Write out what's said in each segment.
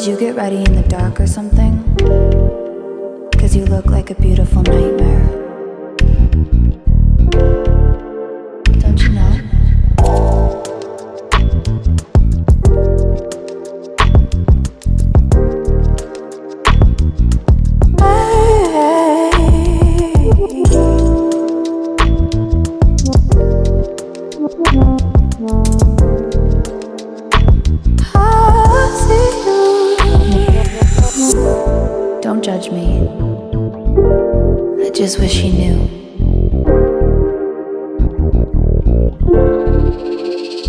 Did you get ready in the dark or something? 'Cause you look like a beautiful nightmare. Don't you know? Don't judge me. I just wish you knew.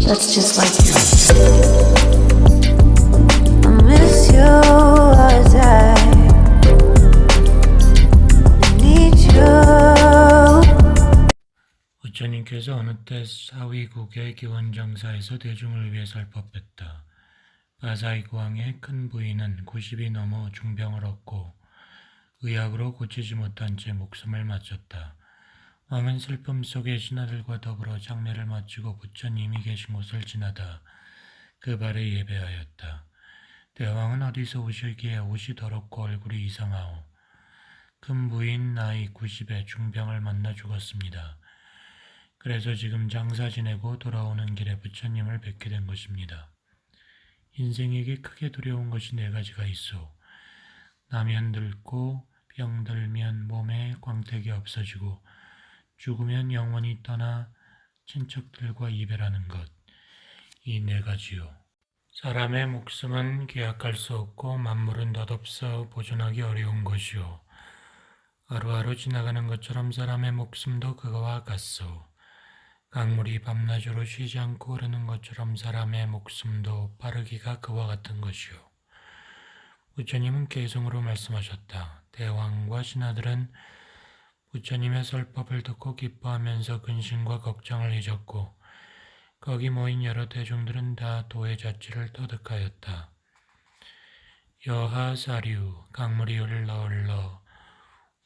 That's just like you. I miss you all day. I need you. 부처님께서 어느 때 사위국의 기원정사에서 대중을 위해 살법했다. 바사이구왕의 큰 부인은 90이 넘어 중병을 얻고 의학으로 고치지 못한 채 목숨을 마쳤다. 왕은 슬픔 속에 신하들과 더불어 장례를 마치고 부처님이 계신 곳을 지나다 그 발에 예배하였다. 대왕은 어디서 오시기에 옷이 더럽고 얼굴이 이상하오. 큰 부인 나이 90에 중병을 만나 죽었습니다. 그래서 지금 장사 지내고 돌아오는 길에 부처님을 뵙게 된 것입니다. 인생에게 크게 두려운 것이 4가지가 있어. 나면 늙고 병들면 몸에 광택이 없어지고 죽으면 영원히 떠나 친척들과 이별하는 것. 이 4가지요. 사람의 목숨은 계약할 수 없고 만물은 덧없어 보존하기 어려운 것이요. 하루하루 지나가는 것처럼 사람의 목숨도 그거와 같소. 강물이 밤낮으로 쉬지 않고 흐르는 것처럼 사람의 목숨도 빠르기가 그와 같은 것이요. 부처님은 개성으로 말씀하셨다. 대왕과 신하들은 부처님의 설법을 듣고 기뻐하면서 근심과 걱정을 잊었고 거기 모인 여러 대중들은 다 도의 자취를 터득하였다. 여하사류, 강물이 흘러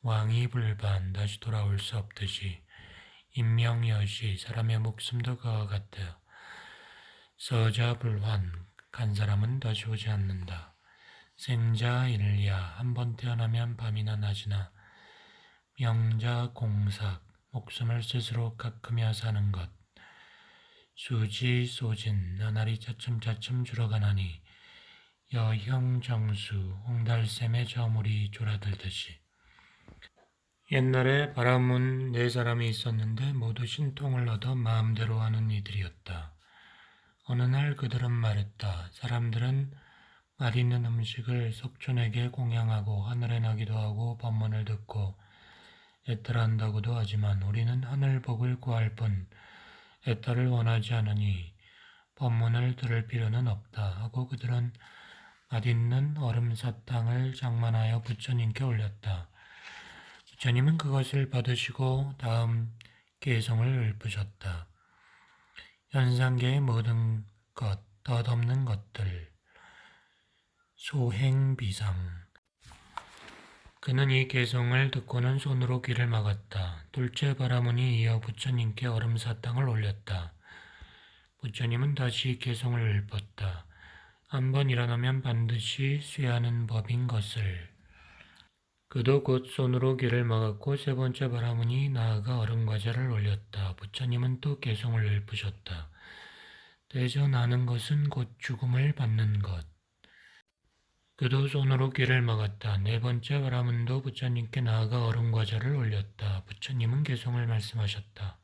왕이 불반 다시 돌아올 수 없듯이 인명여시, 사람의 목숨도 그와 같다. 서자불환, 간 사람은 다시 오지 않는다. 생자일야, 한 번 태어나면 밤이나 낮이나 명자공삭, 목숨을 스스로 깎으며 사는 것. 수지소진, 나날이 차츰차츰 줄어가나니 여형정수, 홍달샘에 저물이 졸아들듯이. 옛날에 바라문 4사람이 있었는데 모두 신통을 얻어 마음대로 하는 이들이었다. 어느 날 그들은 말했다. 사람들은 맛있는 음식을 석촌에게 공양하고 하늘에 나기도 하고 법문을 듣고 애탈한다고도 하지만 우리는 하늘복을 구할 뿐 애탈을 원하지 않으니 법문을 들을 필요는 없다 하고 그들은 맛있는 얼음사탕을 장만하여 부처님께 올렸다. 부처님은 그것을 받으시고 다음 개성을 읊으셨다. 현상계의 모든 것, 덧없는 것들, 소행비상. 그는 이 개성을 듣고는 손으로 귀를 막았다. 둘째 바라문이 이어 부처님께 얼음사탕을 올렸다. 부처님은 다시 개성을 읊었다. 한번 일어나면 반드시 쇠하는 법인 것을. 그도 곧 손으로 귀를 막았고 3번째 바라문이 나아가 얼음과자를 올렸다. 부처님은 또 개성을 읊으셨다. 대전하는 것은 곧 죽음을 받는 것. 그도 손으로 귀를 막았다. 4번째 바라문도 부처님께 나아가 얼음과자를 올렸다. 부처님은 개성을 말씀하셨다.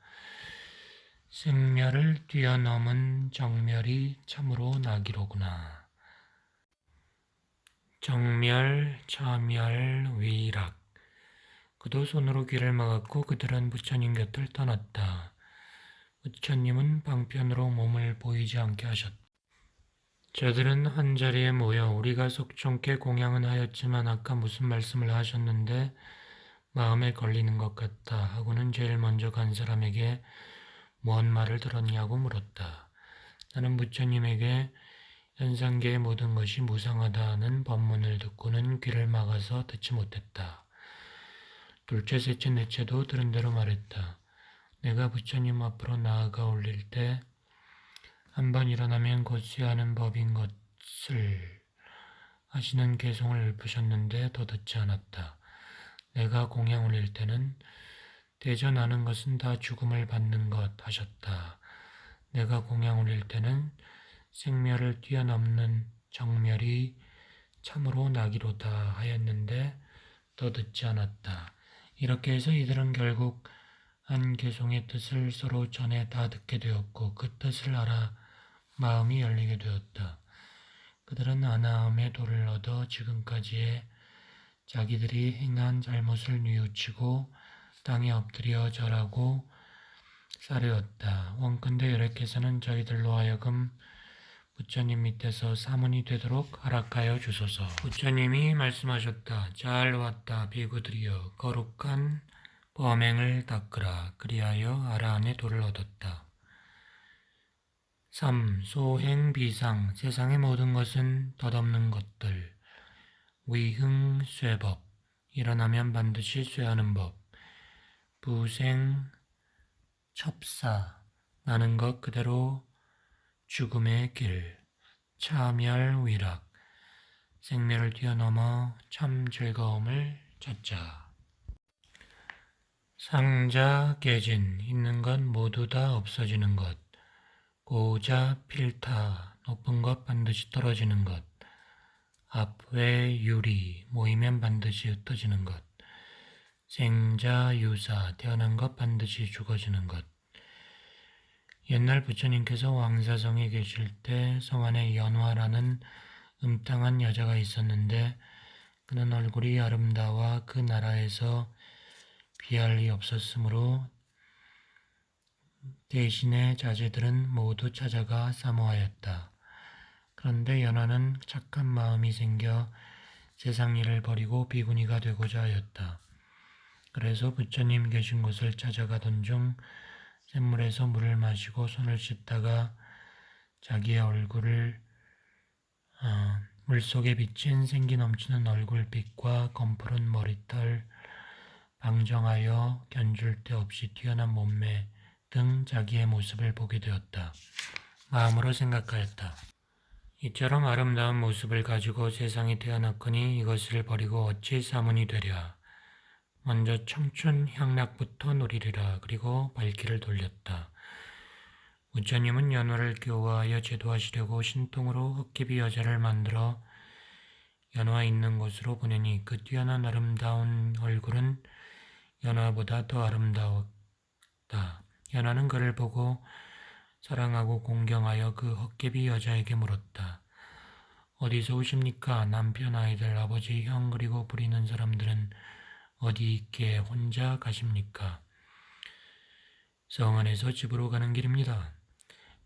생멸을 뛰어넘은 정멸이 참으로 나기로구나. 정멸, 차멸, 위락. 그도 손으로 귀를 막았고 그들은 부처님 곁을 떠났다. 부처님은 방편으로 몸을 보이지 않게 하셨다. 저들은 한자리에 모여 우리가 석촌께 공양은 하였지만 아까 무슨 말씀을 하셨는데 마음에 걸리는 것 같다 하고는 제일 먼저 간 사람에게 뭔 말을 들었냐고 물었다. 나는 부처님에게 현상계의 모든 것이 무상하다는 법문을 듣고는 귀를 막아서 듣지 못했다. 둘째, 셋째, 넷째도 들은 대로 말했다. 내가 부처님 앞으로 나아가 올릴 때 한 번 일어나면 곧 쇠하는 법인 것을 하시는 개송을 읊으셨는데 더 듣지 않았다. 내가 공양 올릴 때는 대전하는 것은 다 죽음을 받는 것 하셨다. 내가 공양 올릴 때는 생멸을 뛰어넘는 정멸이 참으로 나기로다 하였는데 더 듣지 않았다. 이렇게 해서 이들은 결국 한 개송의 뜻을 서로 전에 다 듣게 되었고 그 뜻을 알아 마음이 열리게 되었다. 그들은 아나함의 도를 얻어 지금까지의 자기들이 행한 잘못을 뉘우치고 땅에 엎드려 절하고 싸려었다. 원컨대 여러께서는 저희들로 하여금 부처님 밑에서 사문이 되도록 허락하여 주소서. 부처님이 말씀하셨다. 잘 왔다 비구들이여 거룩한 범행을 닦으라. 그리하여 아라함의 도를 얻었다. 3. 소행 비상 세상의 모든 것은 덧없는 것들 위흥 쇠법 일어나면 반드시 쇠하는 법 부생 첩사 나는 것 그대로 죽음의 길 차멸 위락 생멸을 뛰어넘어 참 즐거움을 찾자. 상자 깨진 있는 것 모두 다 없어지는 것 고자 필타 높은 것 반드시 떨어지는 것 앞외 유리 모이면 반드시 흩어지는 것 생자 유사 태어난 것 반드시 죽어지는 것. 옛날 부처님께서 왕사성에 계실 때 성 안에 연화라는 음탕한 여자가 있었는데 그는 얼굴이 아름다워 그 나라에서 비할 리 없었으므로 대신에 자제들은 모두 찾아가 사모하였다. 그런데 연화는 착한 마음이 생겨 세상 일을 버리고 비구니가 되고자 하였다. 그래서 부처님 계신 곳을 찾아가던 중 샘물에서 물을 마시고 손을 씻다가 자기의 얼굴을 물속에 비친 생기 넘치는 얼굴빛과 검푸른 머리털, 방정하여 견줄 데 없이 뛰어난 몸매 등 자기의 모습을 보게 되었다. 마음으로 생각하였다. 이처럼 아름다운 모습을 가지고 세상에 태어났거니 이것을 버리고 어찌 사문이 되랴. 먼저 청춘 향락부터 누리리라. 그리고 발길을 돌렸다. 부처님은 연화를 교화하여 제도하시려고 신통으로 헛개비 여자를 만들어 연화 있는 곳으로 보내니 그 뛰어난 아름다운 얼굴은 연화보다 더 아름다웠다. 연화는 그를 보고 사랑하고 공경하여 그 헛개비 여자에게 물었다. 어디서 오십니까? 남편, 아이들, 아버지, 형 그리고 부리는 사람들은 어디 있게 혼자 가십니까? 성 안에서 집으로 가는 길입니다.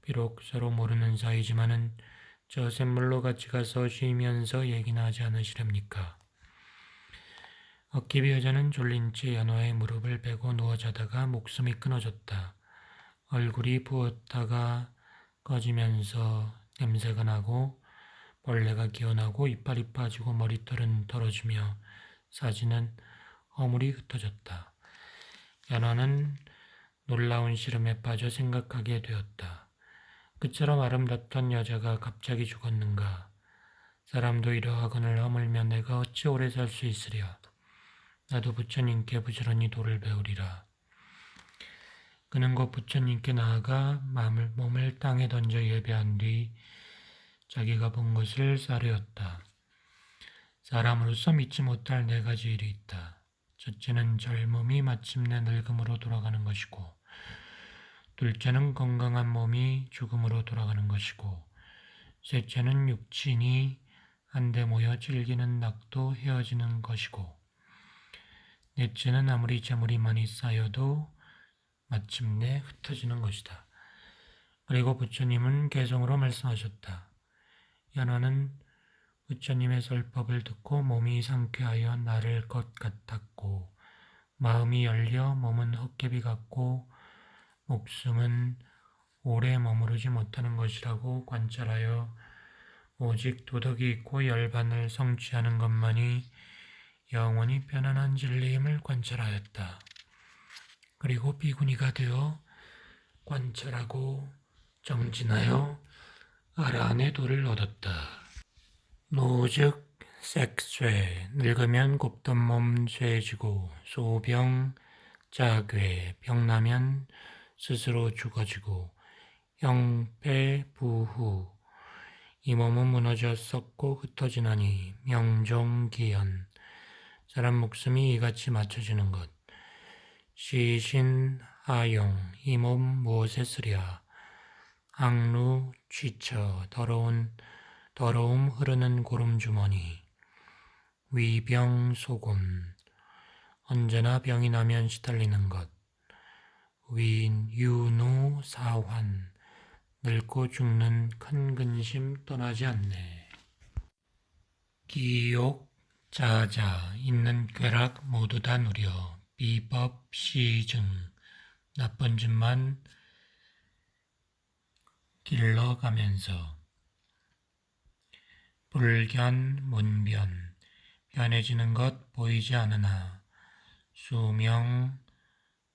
비록 서로 모르는 사이지만은 저 샘물로 같이 가서 쉬면서 얘기나 하지 않으시렵니까? 헛개비 여자는 졸린 채 연화의 무릎을 베고 누워 자다가 목숨이 끊어졌다. 얼굴이 부었다가 꺼지면서 냄새가 나고 벌레가 기어나고 이빨이 빠지고 머리털은 떨어지며 사지는 허물이 흩어졌다. 연화는 놀라운 시름에 빠져 생각하게 되었다. 그처럼 아름답던 여자가 갑자기 죽었는가? 사람도 이러하거늘 허물며 내가 어찌 오래 살 수 있으랴? 나도 부처님께 부지런히 도를 배우리라. 그는 곧 부처님께 나아가 몸을 땅에 던져 예배한 뒤 자기가 본 것을 사려었다. 사람으로서 믿지 못할 네 가지 일이 있다. 첫째는 젊음이 마침내 늙음으로 돌아가는 것이고 둘째는 건강한 몸이 죽음으로 돌아가는 것이고 셋째는 육친이 한데 모여 즐기는 낙도 헤어지는 것이고 넷째는 아무리 재물이 많이 쌓여도 마침내 흩어지는 것이다. 그리고 부처님은 개성으로 말씀하셨다. 연화는 부처님의 설법을 듣고 몸이 상쾌하여 나를 것 같았고 마음이 열려 몸은 헛개비 같고 목숨은 오래 머무르지 못하는 것이라고 관찰하여 오직 도덕이 있고 열반을 성취하는 것만이 영원히 편안한 진리임을 관찰하였다. 그리고 비구니가 되어 관찰하고 정진하여 아라한의 도를 얻었다. 노즉 색쇠, 늙으면 곱던 몸 쇠해지고 소병, 짜괴, 병나면 스스로 죽어지고 형패부후, 이 몸은 무너져 썩고 흩어지나니 명종기연, 사람 목숨이 이같이 맞춰지는 것. 시신하용, 이 몸 무엇에 쓰랴. 항루 취처, 더러움 흐르는 고름주머니. 위병소곤, 언제나 병이 나면 시달리는 것. 유누사환, 늙고 죽는 큰 근심 떠나지 않네. 기욕, 자자, 있는 쾌락 모두 다 누려. 비법, 시증, 나쁜 짓만 길러가면서. 불견, 문변, 변해지는 것 보이지 않으나. 수명,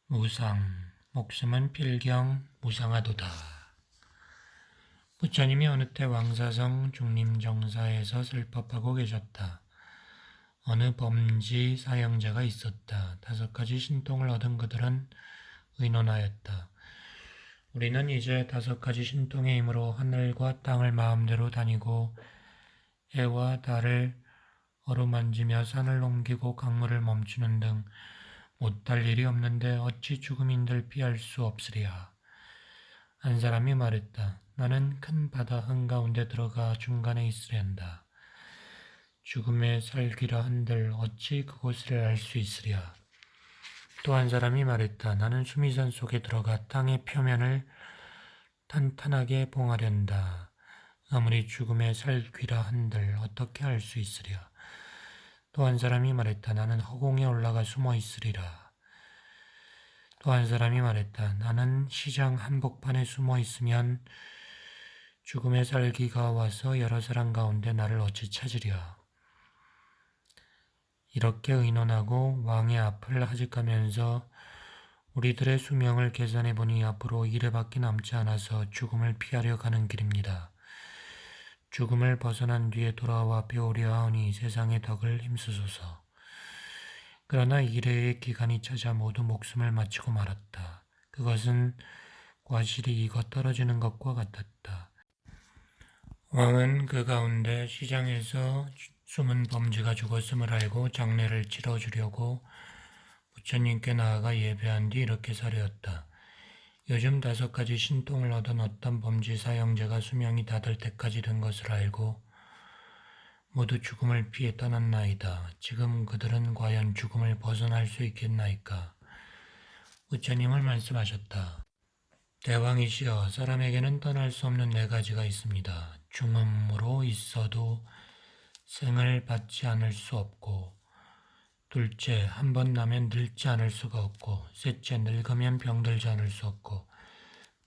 무상, 목숨은 필경 무상하도다. 부처님이 어느 때 왕사성 중림정사에서 설법하고 계셨다. 어느 범지 사형자가 있었다. 5가지 신통을 얻은 그들은 의논하였다. 우리는 이제 5가지 신통의 힘으로 하늘과 땅을 마음대로 다니고 해와 달을 어루만지며 산을 옮기고 강물을 멈추는 등 못할 일이 없는데 어찌 죽음인들 피할 수 없으랴. 한 사람이 말했다. 나는 큰 바다 한가운데 들어가 중간에 있으려 한다. 죽음에 살기라 한들 어찌 그곳을 알 수 있으랴. 또 한 사람이 말했다. 나는 수미산 속에 들어가 땅의 표면을 탄탄하게 봉하려 한다. 아무리 죽음에 살기라 한들 어떻게 알 수 있으랴. 또 한 사람이 말했다. 나는 허공에 올라가 숨어 있으리라. 또 한 사람이 말했다. 나는 시장 한복판에 숨어 있으면 죽음의 살기가 와서 여러 사람 가운데 나를 어찌 찾으랴. 이렇게 의논하고 왕의 앞을 하직하면서 우리들의 수명을 계산해 보니 앞으로 1회밖에 남지 않아서 죽음을 피하려 가는 길입니다. 죽음을 벗어난 뒤에 돌아와 배우려 하오니 세상의 덕을 힘쓰소서. 그러나 1회의 기간이 차자 모두 목숨을 마치고 말았다. 그것은 과실이 익어 떨어지는 것과 같았다. 왕은 그 가운데 시장에서 숨은 범죄가 죽었음을 알고 장례를 치러주려고 부처님께 나아가 예배한 뒤 이렇게 사려했다. 요즘 5가지 신통을 얻은 어떤 범죄 사형제가 수명이 다될 때까지 된 것을 알고 모두 죽음을 피해 떠났나이다. 지금 그들은 과연 죽음을 벗어날 수 있겠나이까? 부처님을 말씀하셨다. 대왕이시여, 사람에게는 떠날 수 없는 4가지가 있습니다. 중음으로 있어도 생을 받지 않을 수 없고, 둘째, 한 번 나면 늙지 않을 수가 없고, 셋째, 늙으면 병들지 않을 수 없고,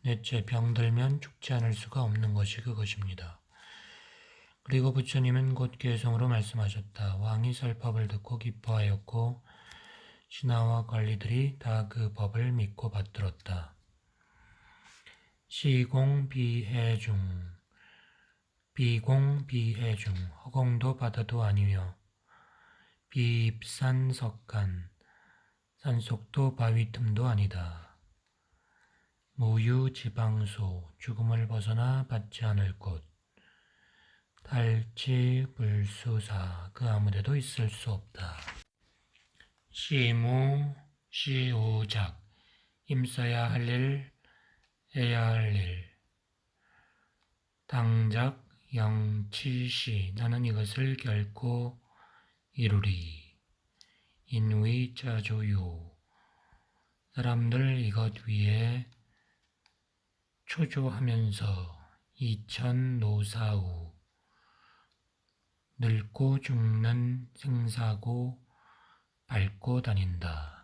넷째, 병들면 죽지 않을 수가 없는 것이 그것입니다. 그리고 부처님은 곧 괴성으로 말씀하셨다. 왕이 설법을 듣고 기뻐하였고 신하와 관리들이 다 그 법을 믿고 받들었다. 시공비해중, 비공비해중, 허공도 바다도 아니며 비입산석간, 산속도 바위 틈도 아니다. 무유지방소, 죽음을 벗어나 받지 않을 곳. 탈치불수사, 그 아무데도 있을 수 없다. 시무, 시우작, 힘써야 할 일, 해야 할 일. 당작, 영치시, 나는 이것을 결코 이루리. 인위자조요, 사람들 이것 위에 초조하면서 이천노사우, 늙고 죽는 생사고 밟고 다닌다.